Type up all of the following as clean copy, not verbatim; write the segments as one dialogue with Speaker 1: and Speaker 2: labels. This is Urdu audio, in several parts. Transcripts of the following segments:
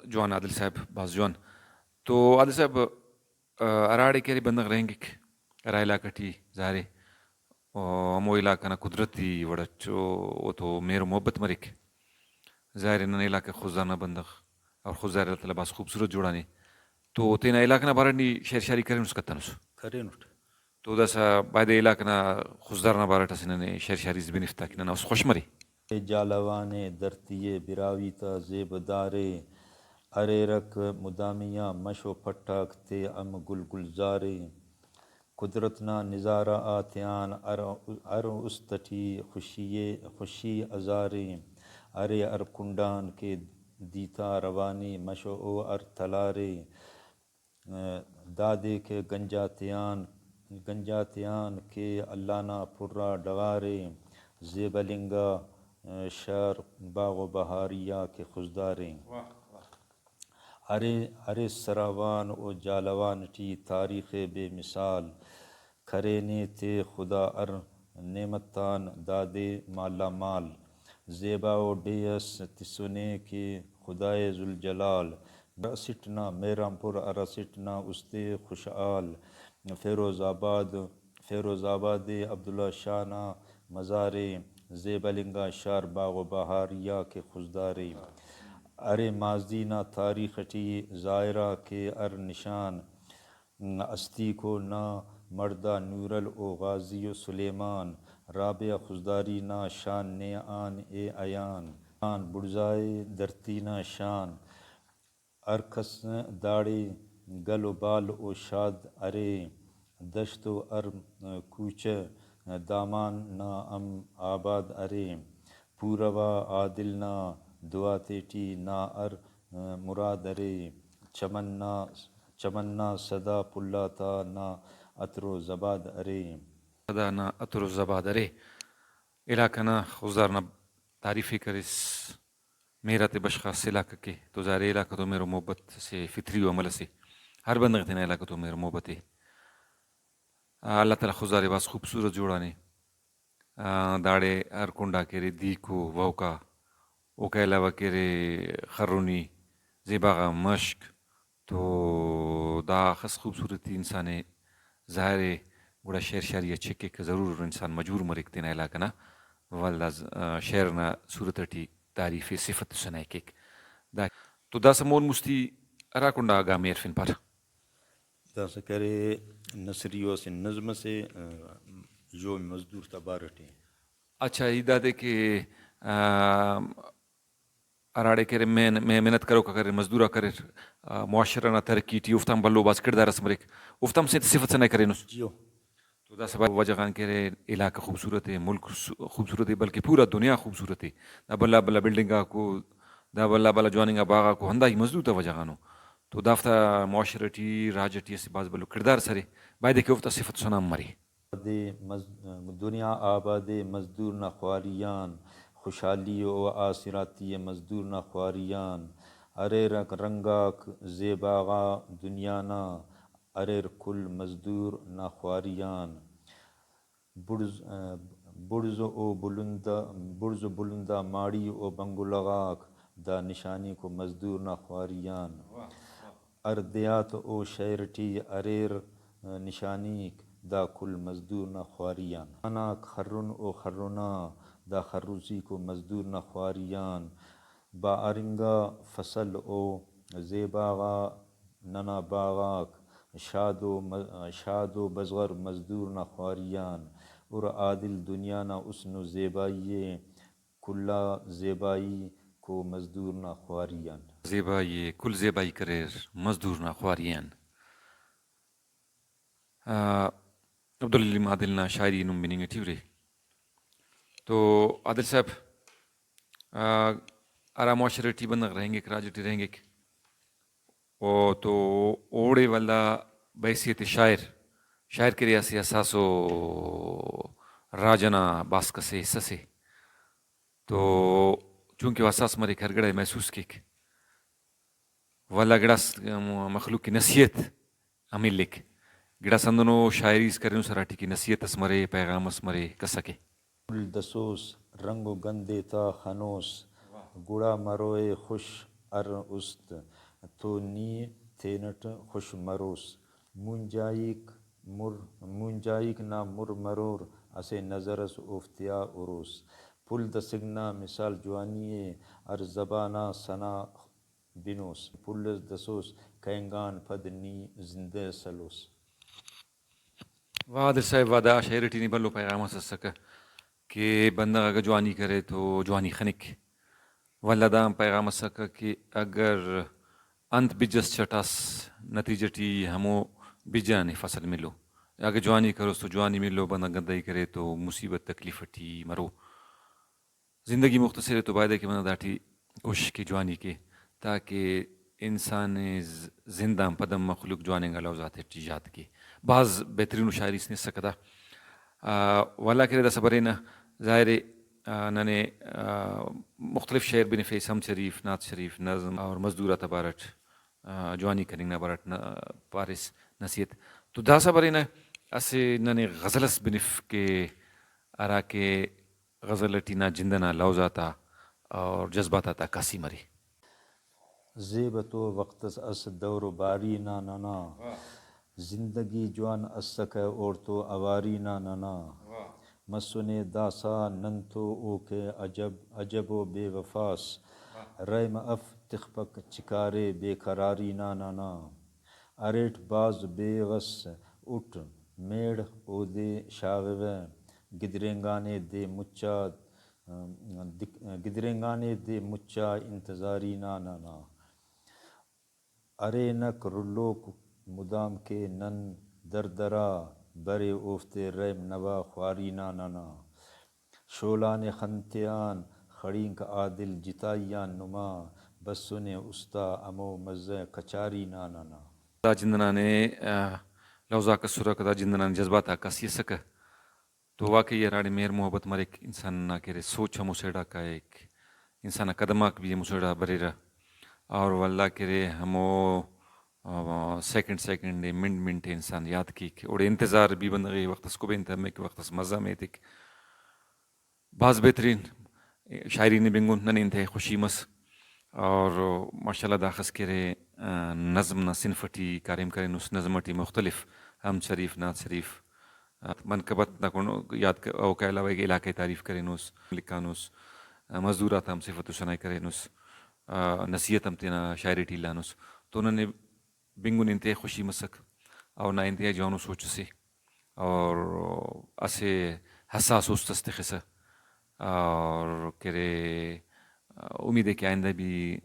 Speaker 1: جوان عادل صاحب باز جوان تو عادل صاحب اراڑے کیری بندغ رہنگک ارا علاقہ ٹی ظاہرے ہمو علاقہ نا قدرتی وڑچو او تو میر محبت مرک ظاہر نن علاقہ خزانہ بندغ اور خزار اللہ تعالیٰ باس خوبصورت جوڑانے تو تینا علاقہ نا بارنی شعر شاعری کرینس کتنس
Speaker 2: کرینٹ
Speaker 1: تو داسا باید علاقہ نا خزدار نا بارٹ اسننے شعر شاعری بنفتا کہ ننا اس خوش مری
Speaker 2: جالوان درتی براوی تا زیب دارے ارے رک مدامیاں مشو پٹاک تے ام گل گلزارے قدرتنا نظارہ آتیان ار استٹی خوشی ازارے ارے ار کنڈان کے دیتا روانی مشو او ار تلارے دادے کے گنجاتیان کے اللہ پرا ڈغارے زیبلنگا شار باغ و بہاریا کے خزداریں ارے سراوان و جالوان ٹی تاریخ بے مثال کھرینے تے خدا ار نعمتان دادے مالا مال زیبا و ڈیس تسنے کے خدائے ذوالجلال رسٹنا میرام پور ارسٹنا استے خوشحال فیروز آباد عبداللہ شاہ نا مزارے زیبلنگا شار باغ و بہاریا کے خزدارے ارے ماضی نا تاریخ ٹی ظاہرہ کے ار نشان استی کو نا مردہ نورل او غازی و سلیمان رابعہ خزداری نا شان نے آن اے ایان بڑزائے درتی نا شان ارکس داڑے گل و بال او شاد ارے دشت و ار کوچ دامان نا ام آباد ارے پوروا عادل نا دعا تیٹی نا ار مراد ارے چمنا صدا پلاتا نا عطر و زباد ارے
Speaker 1: صدا نا عطر و زباد ارے علاقہ نا خزدار نا تعریفی کرس میرا تے بشخاص علاقہ کے تو ظاہر علاقہ تو میرا محبت سے فطری و عمل سے ہر بندہ تینا علاقہ تو میرا محبت ہے اللہ تعالیٰ خزدار باس خوبصورت جوڑانے داڑے ہر کنڈا کیرے دیکو ووکا اوکا علاوہ کیرے خرونی زیباغا مشک تو دا خس خوبصورتی انسان ظاہر گوڑا شعر شاعری اچھے کہ ضرور انسان مجبور مرک تینا علاقہ نا واللہ شعر نا صورت ٹی تعریف صفت سنائے کیک دا تو دا سمون مستی ارا کنڈا آگا میر فن پر
Speaker 2: دا سکرے نصریوں سے نظم سے جو مزدور تبارٹیں
Speaker 1: اچھا ایدہ دے کہ اراڑے کرے میں محنت کرو کا کرے مزدورہ کرے معاشرہ نا ترقی ٹی افتام بلو باز کردار اسمرک افتام سے صفت سنائے کرے نس
Speaker 2: جیو
Speaker 1: تو دا سبب وجہ خان کرے علاقہ خوبصورت ہے ملک خوبصورت ہے بلکہ پورا دنیا خوبصورت ہے دا بلا بلا بلڈنگا کو دا بلا بلا جواننگا باغا کو ہندا ہی مزدور تا وجہ خانو تو دافتا معاشرہ ٹی راجہ ٹی سے باز بلو کردار سرے باید کہ افتا صفت سنام مری
Speaker 2: دنیا آباد مزدور نہ خواریان خوشحالی و آسراتی مزدور نہ خواریان ارے رنگاک زیباغا دنیا نا ارے کل مزدور نہ خواریان برز و بلندہ ماڑی و بنگلغاک دا نشانی کو مزدور نہ خواریان اردیات او شعرٹی اریر نشانی دا کل مزدور نہ خواریان انا خرن او خرنا دا خروسی کو مزدور نہ خواریان با ارنگا فصل او زیباغا ننا باغاک شاد و بزغر مزدور نہ خواریان اور عادل دنیا نہ حسن و زیبائی کلا زیبائی کو مزدور نہ خواریان
Speaker 1: زیبائی کل زیبائی کریر مزدور نا خواریان عبدالعلیم عادل نا شاعری نم بننگ ٹیورے تو عادل صاحب ارا معاشرہ ٹی بندغ رہیں گے راجہ ٹی رہیں گے او تو اوڑے والا بحیثیت شاعر کے ریاسی اساسو راجنا باس کسے حصہ سے تو چونکہ اساس مرے ہر گڑا محسوس کیک والا گڑاس مخلوق کی نصیحت ہمیں لکھ گڑا سندنو شاعری اس کرنو سراٹی کی نصیحت اس مرے پیغام اس مرے کسکے
Speaker 2: دسوس رنگ و گندے تا خنوس گڑا مروئے خوش ار است تو نی تھینٹ خوش مروس مونجائیک نا مر مرور اسے نظرس افتیا عروس پل دسگنا مثال جوانی ار زبانہ ثنا بنوس پلس دسوس کینگان پد نی زندہ سلوس.
Speaker 1: واد صاحب وادا شعرٹی نہیں بلو پیغام سکا کہ بندہ اگر جوانی کرے تو جوانی خنک ولدام پیغام سکا کہ اگر انت بجس چٹاس نتیجہ ٹی ہمو بجانے فصل ملو اگر جوانی کرو تو جوانی ملو بندہ گندائی کرے تو مصیبت تکلیف ٹی مرو زندگی مختصر ہے تو باید ہے کہ بندہ داٹی کوشش کی جوانی کے تاکہ انسان زندہ پدم مخلوق جوانے گا لوزات ٹی یاد کی بعض بہترین شاعری اس نے سکتا والا کرے دا صبرینا ظاہر ننے مختلف شعر بنفیس ہم شریف نعت شریف نظم اور مزدورہ تبارٹ جوانی کرنگ بارٹ پارس نصیحت تو دا صبرینا اسے ننے غزلس بنف کے ارا کے غزل ٹینا جندنا لوزاتا اور جذباتا کاسی مری
Speaker 2: زیبتو وقتس اس دور باری نا ننا زندگی جوان اسک اور تو اواری نا ننا مسنے داسا ننتو او کے عجب و بے وفاس ریم اف تخپک چکارے بے قراری نا ننا اریٹ باز بے وس اٹھ میڑ او دے شاغوے گدرنگانے دے مچا انتظاری نا ننا ارے نک رلوک مدام کے نن دردرا برے اوفتے ریم نوا خواری نا ننا شولان خنتیان خڑینک عادل جتائیان نما بسنے استا امو مزہ کچاری نا ننا
Speaker 1: دا جندنا نے لوزا کا سورہ دا جندنا نے جذباتا کاسی سکا تو واقعی راڑی میر محبت مر ایک انسان نہ کرے سوچ ہم اسیڑا کا ایک انسان قدماک بھی ہم اسیڑا برے رہا اور واللہ کرے ہمو سیکنڈ منٹ انسان یاد کی کہ اوڑے انتظار بھی بندگی وقت اس کو بھی انتظار میں کہ وقت اس مزہ میں تک بعض بہترین شاعری نے بنگون نن انتہے خوشی مس اور ماشاءاللہ داخس کرے نظم نہ صنفٹی کاریم کریں اس نظمٹی مختلف ہم شریف نعت شریف منقبت نہ یاد او کا علاوہ علاقے تعریف کریں اس لکھانوس مزدورات ہم صفت و ثنائی کریں اس نصیحت ہم تینا شاعری ٹی لانوس تو انہوں نے بنگون انتہائی خوشی مسک اور نہ انتہائی جوانو سوچ سے اور اسے حساس استست خسا اور کرے امید ہے کہ آئندہ بھی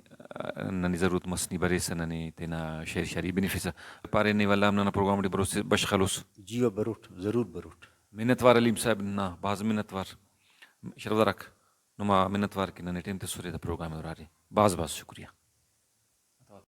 Speaker 1: ننی ضرورت مسنی برے سا ننی تینا شعر شاعری بنفسا پارے نے والا ہم نانا پروگرام ڈی بروس بش خلوص
Speaker 2: جیو بروٹ ضرور بروٹ
Speaker 1: منتوار علیم صاحب نا بعض منتوار شرف رکھ نما منتوار کے ننے ٹیم تے سورے دا پروگرام دوراری بعض شکریہ.